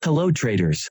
Hello traders.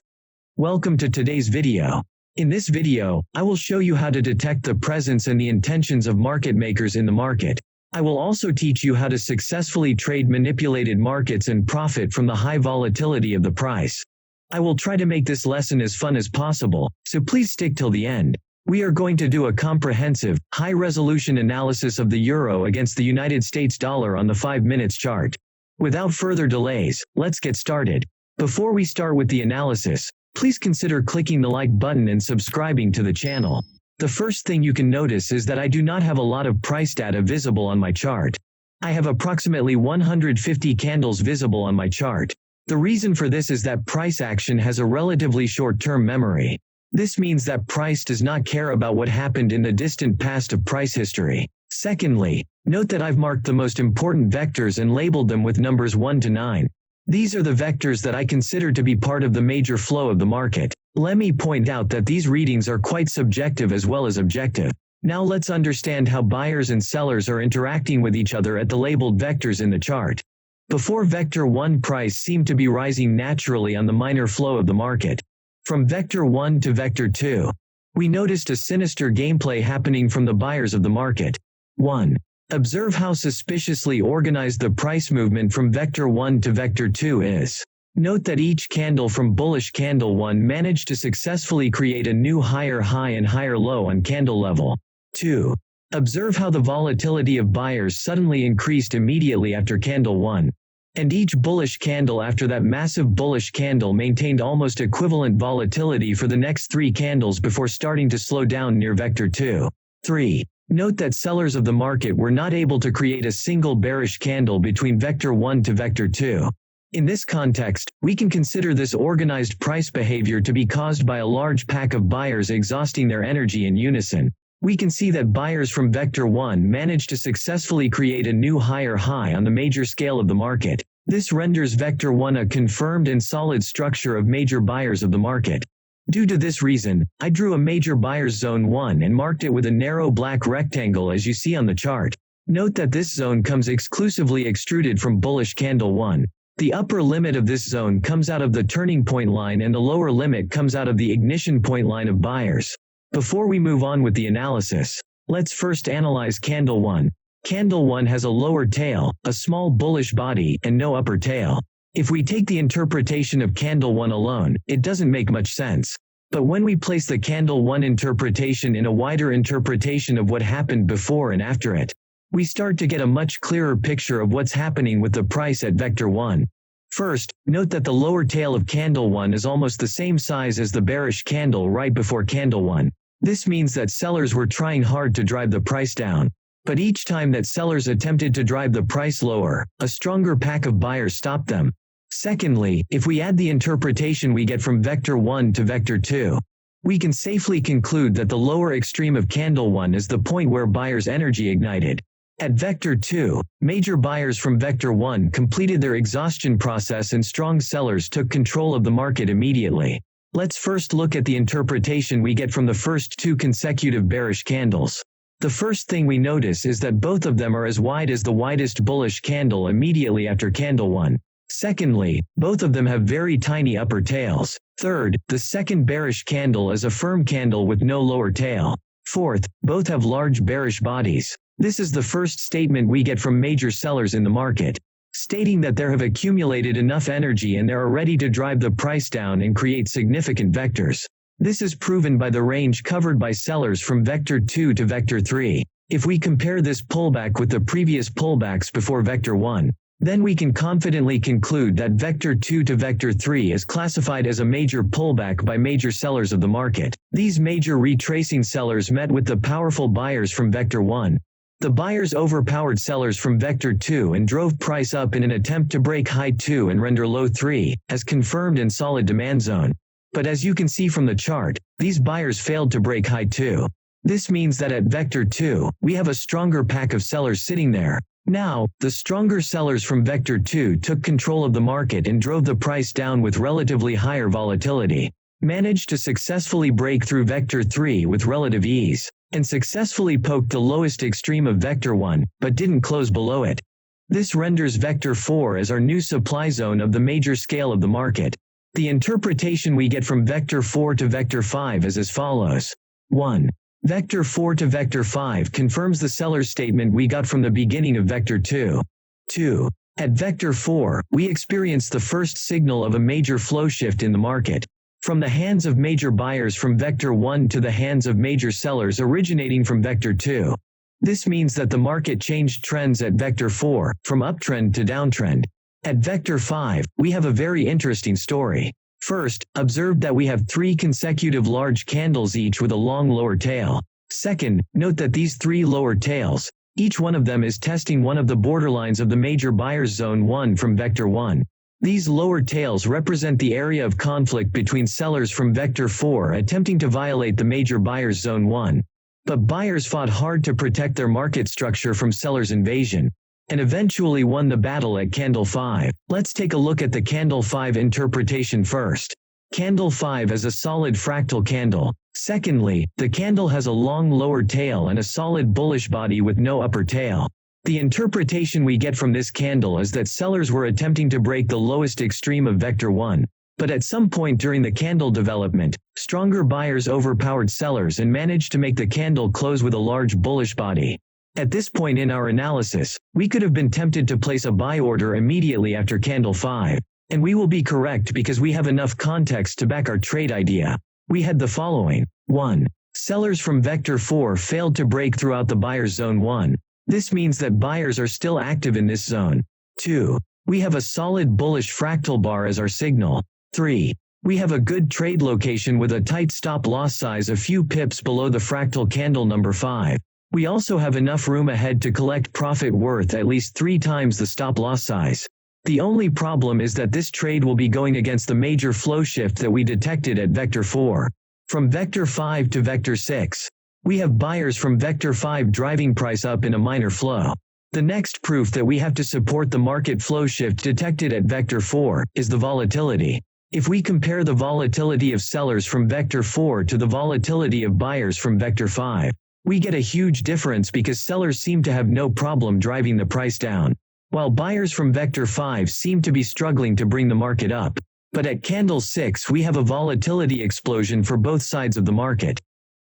Welcome to today's video. In this video, I will show you how to detect the presence and the intentions of market makers in the market. I will also teach you how to successfully trade manipulated markets and profit from the high volatility of the price. I will try to make this lesson as fun as possible, so please stick till the end. We are going to do a comprehensive, high-resolution analysis of the euro against the United States dollar on the 5 minutes chart. Without further delays, let's get started. Before we start with the analysis, please consider clicking the like button and subscribing to the channel. The first thing you can notice is that I do not have a lot of price data visible on my chart. I have approximately 150 candles visible on my chart. The reason for this is that price action has a relatively short-term memory. This means that price does not care about what happened in the distant past of price history. Secondly, note that I've marked the most important vectors and labeled them with numbers 1 to 9. These are the vectors that I consider to be part of the major flow of the market. Let me point out that these readings are quite subjective as well as objective. Now let's understand how buyers and sellers are interacting with each other at the labeled vectors in the chart. Before vector 1, price seemed to be rising naturally on the minor flow of the market. From vector 1 to vector 2, we noticed a sinister gameplay happening from the buyers of the market. 1. Observe how suspiciously organized the price movement from vector 1 to vector 2 is. Note that each candle from bullish candle 1 managed to successfully create a new higher high and higher low on candle level 2. Observe how the volatility of buyers suddenly increased immediately after candle 1. And each bullish candle after that massive bullish candle maintained almost equivalent volatility for the next 3 candles before starting to slow down near vector 2. 3. Note that sellers of the market were not able to create a single bearish candle between vector 1 to vector 2. In this context, we can consider this organized price behavior to be caused by a large pack of buyers exhausting their energy in unison. We can see that buyers from vector 1 managed to successfully create a new higher high on the major scale of the market. This renders vector 1 a confirmed and solid structure of major buyers of the market. Due to this reason, I drew a major buyers zone 1 and marked it with a narrow black rectangle as you see on the chart. Note that this zone comes exclusively extruded from bullish candle 1. The upper limit of this zone comes out of the turning point line and the lower limit comes out of the ignition point line of buyers. Before we move on with the analysis, let's first analyze candle 1. Candle 1 has a lower tail, a small bullish body, and no upper tail. If we take the interpretation of candle 1 alone, it doesn't make much sense. But when we place the candle 1 interpretation in a wider interpretation of what happened before and after it, we start to get a much clearer picture of what's happening with the price at vector 1. First, note that the lower tail of candle 1 is almost the same size as the bearish candle right before candle 1. This means that sellers were trying hard to drive the price down. But each time that sellers attempted to drive the price lower, a stronger pack of buyers stopped them. Secondly, if we add the interpretation we get from vector 1 to vector 2, we can safely conclude that the lower extreme of candle 1 is the point where buyers' energy ignited. At vector 2, major buyers from vector 1 completed their exhaustion process and strong sellers took control of the market immediately. Let's first look at the interpretation we get from the first 2 consecutive bearish candles. The first thing we notice is that both of them are as wide as the widest bullish candle immediately after candle 1. Secondly, both of them have very tiny upper tails. Third, the second bearish candle is a firm candle with no lower tail. Fourth, both have large bearish bodies. This is the first statement we get from major sellers in the market, stating that they have accumulated enough energy and they are ready to drive the price down and create significant vectors. This is proven by the range covered by sellers from vector 2 to vector 3. If we compare this pullback with the previous pullbacks before vector 1, then we can confidently conclude that vector 2 to vector 3 is classified as a major pullback by major sellers of the market. These major retracing sellers met with the powerful buyers from vector 1. The buyers overpowered sellers from vector 2 and drove price up in an attempt to break high 2 and render low 3, as confirmed in solid demand zone. But as you can see from the chart, these buyers failed to break high 2. This means that at vector 2, we have a stronger pack of sellers sitting there. Now, the stronger sellers from vector 2 took control of the market and drove the price down with relatively higher volatility, managed to successfully break through vector 3 with relative ease, and successfully poked the lowest extreme of vector 1, but didn't close below it. This renders vector 4 as our new supply zone of the major scale of the market. The interpretation we get from vector 4 to vector 5 is as follows. 1. Vector 4 to vector 5 confirms the seller's statement we got from the beginning of vector 2. 2. At vector 4, we experience the first signal of a major flow shift in the market, from the hands of major buyers from vector 1 to the hands of major sellers originating from vector 2. This means that the market changed trends at vector 4, from uptrend to downtrend. At vector 5, we have a very interesting story. First, observe that we have 3 consecutive large candles each with a long lower tail. Second, note that these 3 lower tails, each one of them is testing one of the borderlines of the major buyers zone 1 from vector 1. These lower tails represent the area of conflict between sellers from vector 4 attempting to violate the major buyers zone 1. But buyers fought hard to protect their market structure from sellers' invasion, and eventually won the battle at candle 5. Let's take a look at the candle 5 interpretation first. Candle 5 is a solid fractal candle. Secondly, the candle has a long lower tail and a solid bullish body with no upper tail. The interpretation we get from this candle is that sellers were attempting to break the lowest extreme of vector 1. But at some point during the candle development, stronger buyers overpowered sellers and managed to make the candle close with a large bullish body. At this point in our analysis, we could have been tempted to place a buy order immediately after candle 5. And we will be correct because we have enough context to back our trade idea. We had the following. 1. Sellers from vector 4 failed to break throughout the buyer's zone 1. This means that buyers are still active in this zone. 2. We have a solid bullish fractal bar as our signal. 3. We have a good trade location with a tight stop loss size a few pips below the fractal candle number 5. We also have enough room ahead to collect profit worth at least 3 times the stop loss size. The only problem is that this trade will be going against the major flow shift that we detected at vector 4. From vector 5 to vector 6, we have buyers from vector 5 driving price up in a minor flow. The next proof that we have to support the market flow shift detected at vector 4 is the volatility. If we compare the volatility of sellers from vector 4 to the volatility of buyers from vector 5, we get a huge difference because sellers seem to have no problem driving the price down, while buyers from vector 5 seem to be struggling to bring the market up. But at candle 6 we have a volatility explosion for both sides of the market.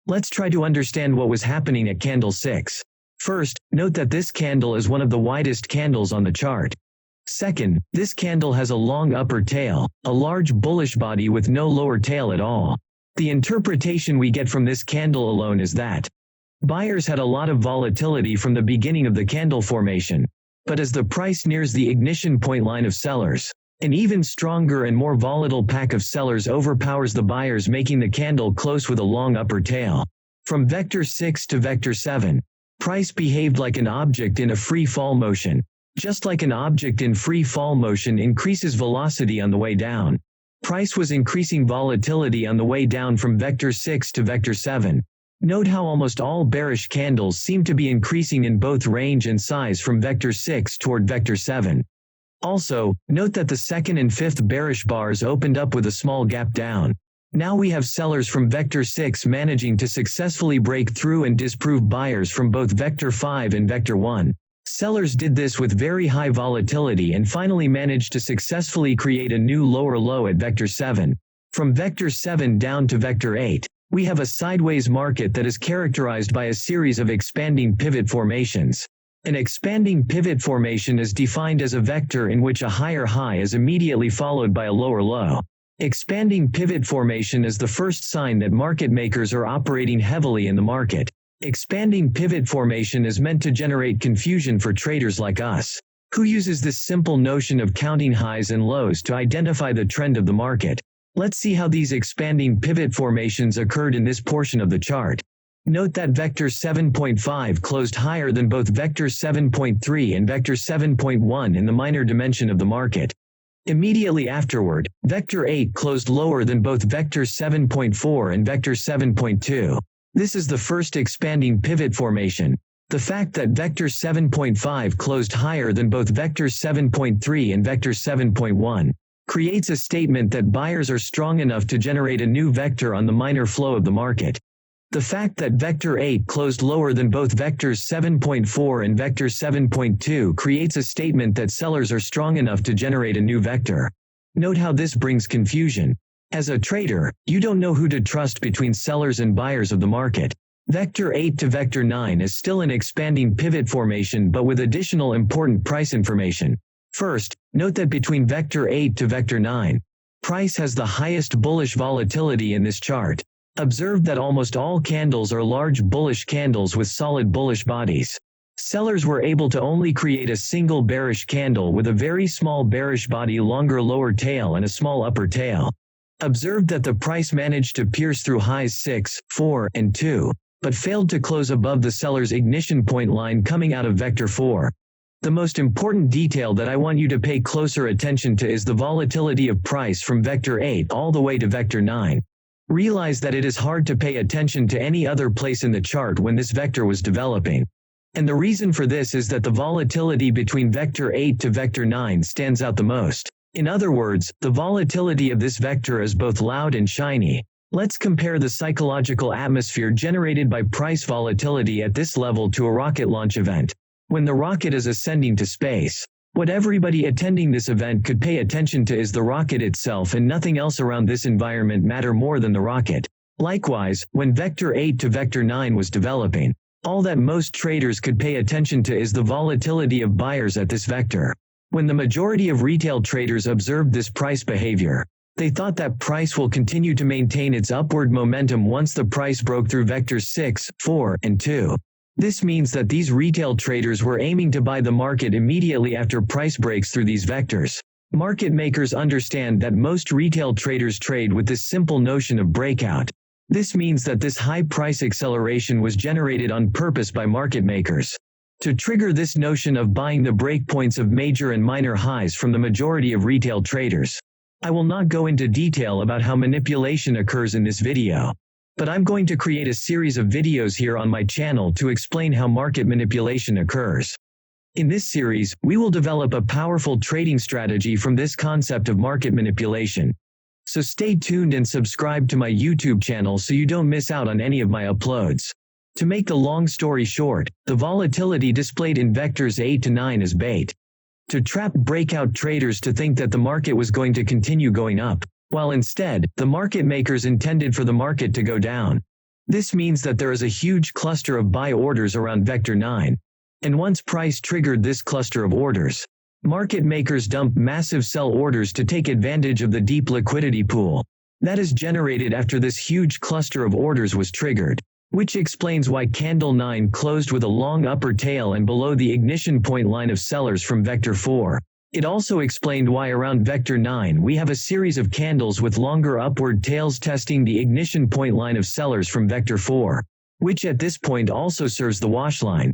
Let's try to understand what was happening at candle 6. First, note that this candle is one of the widest candles on the chart. Second, this candle has a long upper tail, a large bullish body with no lower tail at all. The interpretation we get from this candle alone is that buyers had a lot of volatility from the beginning of the candle formation, but as the price nears the ignition point line of sellers, an even stronger and more volatile pack of sellers overpowers the buyers, making the candle close with a long upper tail. From vector 6 to vector 7, price behaved like an object in a free fall motion. Just like an object in free fall motion increases velocity on the way down, price was increasing volatility on the way down from vector 6 to vector 7. Note how almost all bearish candles seem to be increasing in both range and size from vector 6 toward vector 7. Also, note that the second and fifth bearish bars opened up with a small gap down. Now we have sellers from vector 6 managing to successfully break through and disprove buyers from both vector 5 and vector 1. Sellers did this with very high volatility and finally managed to successfully create a new lower low at vector 7. From vector 7 down to vector 8, we have a sideways market that is characterized by a series of expanding pivot formations. An expanding pivot formation is defined as a vector in which a higher high is immediately followed by a lower low. Expanding pivot formation is the first sign that market makers are operating heavily in the market. Expanding pivot formation is meant to generate confusion for traders like us, who uses this simple notion of counting highs and lows to identify the trend of the market. Let's see how these expanding pivot formations occurred in this portion of the chart. Note that vector 7.5 closed higher than both vector 7.3 and vector 7.1 in the minor dimension of the market. Immediately afterward, vector 8 closed lower than both vector 7.4 and vector 7.2. This is the first expanding pivot formation. The fact that vector 7.5 closed higher than both vector 7.3 and vector 7.1 creates a statement that buyers are strong enough to generate a new vector on the minor flow of the market. The fact that vector 8 closed lower than both vectors 7.4 and vector 7.2 creates a statement that sellers are strong enough to generate a new vector. Note how this brings confusion. As a trader, you don't know who to trust between sellers and buyers of the market. Vector 8 to Vector 9 is still an expanding pivot formation but with additional important price information. First, note that between Vector 8 to Vector 9, price has the highest bullish volatility in this chart. Observe that almost all candles are large bullish candles with solid bullish bodies. Sellers were able to only create a single bearish candle with a very small bearish body, longer lower tail and a small upper tail. Observe that the price managed to pierce through highs 6, 4, and 2, but failed to close above the seller's ignition point line coming out of Vector 4. The most important detail that I want you to pay closer attention to is the volatility of price from Vector 8 all the way to Vector 9. Realize that it is hard to pay attention to any other place in the chart when this vector was developing. And the reason for this is that the volatility between Vector 8 to Vector 9 stands out the most. In other words, the volatility of this vector is both loud and shiny. Let's compare the psychological atmosphere generated by price volatility at this level to a rocket launch event. When the rocket is ascending to space, what everybody attending this event could pay attention to is the rocket itself, and nothing else around this environment matter more than the rocket. Likewise, when Vector 8 to Vector 9 was developing, all that most traders could pay attention to is the volatility of buyers at this vector. When the majority of retail traders observed this price behavior, they thought that price will continue to maintain its upward momentum once the price broke through Vectors 6, 4, and 2. This means that these retail traders were aiming to buy the market immediately after price breaks through these vectors. Market makers understand that most retail traders trade with this simple notion of breakout. This means that this high price acceleration was generated on purpose by market makers to trigger this notion of buying the breakpoints of major and minor highs from the majority of retail traders. I will not go into detail about how manipulation occurs in this video, but I'm going to create a series of videos here on my channel to explain how market manipulation occurs. In this series, we will develop a powerful trading strategy from this concept of market manipulation. So stay tuned and subscribe to my YouTube channel so you don't miss out on any of my uploads. To make the long story short, the volatility displayed in Vectors 8 to 9 is bait to trap breakout traders to think that the market was going to continue going up, while instead, the market makers intended for the market to go down. This means that there is a huge cluster of buy orders around Vector 9. And once price triggered this cluster of orders, market makers dump massive sell orders to take advantage of the deep liquidity pool that is generated after this huge cluster of orders was triggered, which explains why candle 9 closed with a long upper tail and below the ignition point line of sellers from Vector 4. It also explained why around Vector 9 we have a series of candles with longer upward tails testing the ignition point line of sellers from Vector 4, which at this point also serves the wash line.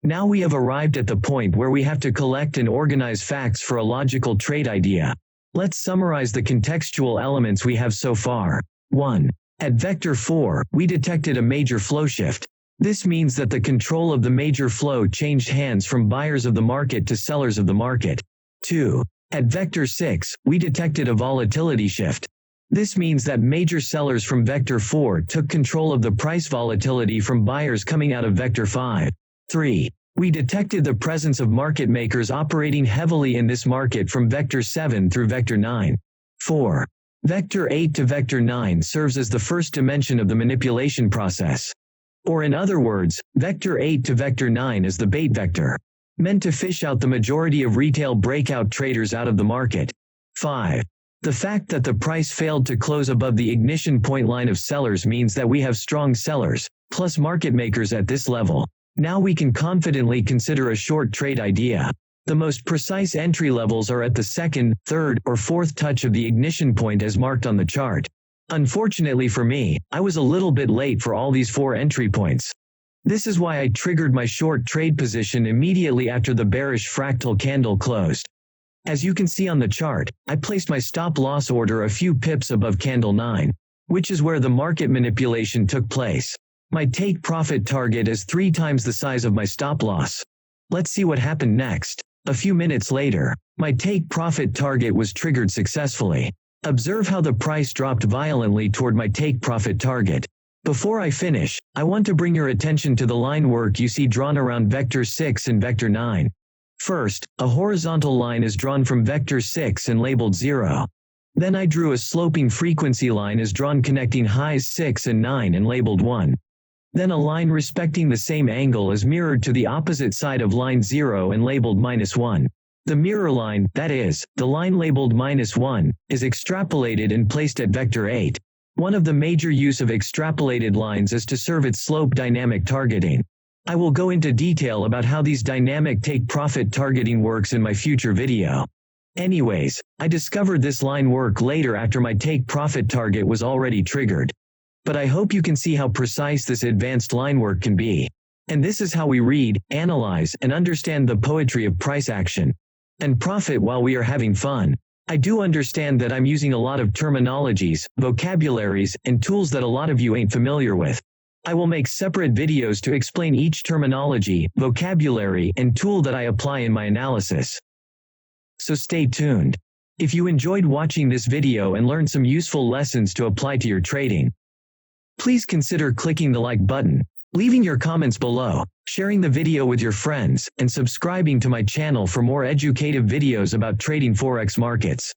Now we have arrived at the point where we have to collect and organize facts for a logical trade idea. Let's summarize the contextual elements we have so far. 1. At Vector 4, we detected a major flow shift. This means that the control of the major flow changed hands from buyers of the market to sellers of the market. 2. At Vector 6, we detected a volatility shift. This means that major sellers from Vector 4 took control of the price volatility from buyers coming out of Vector 5. 3. We detected the presence of market makers operating heavily in this market from Vector 7 through Vector 9. 4. Vector 8 to Vector 9 serves as the first dimension of the manipulation process. Or in other words, Vector 8 to Vector 9 is the bait vector, meant to fish out the majority of retail breakout traders out of the market. 5. The fact that the price failed to close above the ignition point line of sellers means that we have strong sellers, plus market makers at this level. Now we can confidently consider a short trade idea. The most precise entry levels are at the second, third, or fourth touch of the ignition point as marked on the chart. Unfortunately for me, I was a little bit late for all these 4 entry points. This is why I triggered my short trade position immediately after the bearish fractal candle closed. As you can see on the chart, I placed my stop loss order a few pips above candle 9, which is where the market manipulation took place. My take profit target is 3 times the size of my stop loss. Let's see what happened next. A few minutes later, my take profit target was triggered successfully. Observe how the price dropped violently toward my take profit target. Before I finish, I want to bring your attention to the line work you see drawn around Vector 6 and Vector 9. First, a horizontal line is drawn from Vector 6 and labeled 0. Then I drew a sloping frequency line as drawn connecting highs 6 and 9 and labeled 1. Then a line respecting the same angle is mirrored to the opposite side of line 0 and labeled -1. The mirror line, that is, the line labeled -1, is extrapolated and placed at vector 8. One of the major use of extrapolated lines is to serve its slope dynamic targeting. I will go into detail about how these dynamic take-profit targeting works in my future video. Anyways, I discovered this line work later after my take-profit target was already triggered. But I hope you can see how precise this advanced line work can be. And this is how we read, analyze, and understand the poetry of price action and profit while we are having fun. I do understand that I'm using a lot of terminologies, vocabularies, and tools that a lot of you ain't familiar with. I will make separate videos to explain each terminology, vocabulary, and tool that I apply in my analysis. So stay tuned. If you enjoyed watching this video and learned some useful lessons to apply to your trading, please consider clicking the like button, leaving your comments below, sharing the video with your friends, and subscribing to my channel for more educative videos about trading Forex markets.